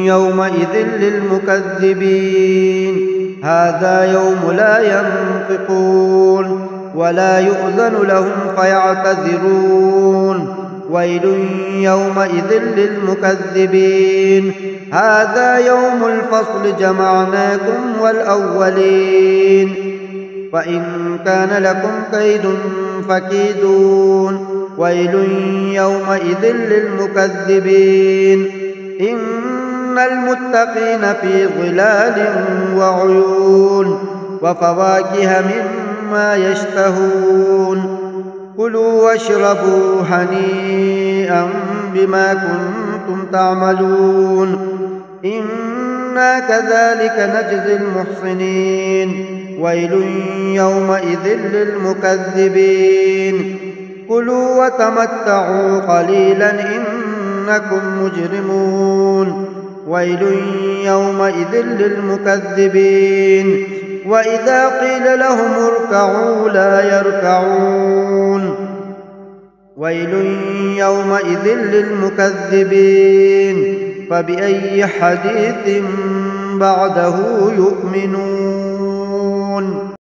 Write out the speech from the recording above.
يومئذ للمكذبين هذا يوم لا ينطقون ولا يؤذن لهم فيعتذرون ويل يومئذ للمكذبين هذا يوم الفصل جمعناكم والأولين وإن كان لكم كيد فكيدون ويل يومئذ للمكذبين إن المتقين في ظلال وعيون وفواكه مما يشتهون كلوا واشربوا هنيئا بما كنتم تعملون إنا كذلك نجزي المحسنين ويل يومئذ للمكذبين كلوا وتمتعوا قليلا إنكم مجرمون ويل يومئذ للمكذبين وإذا قيل لهم اركعوا لا يركعون ويل يومئذ للمكذبين فبأي حديث بعده يؤمنون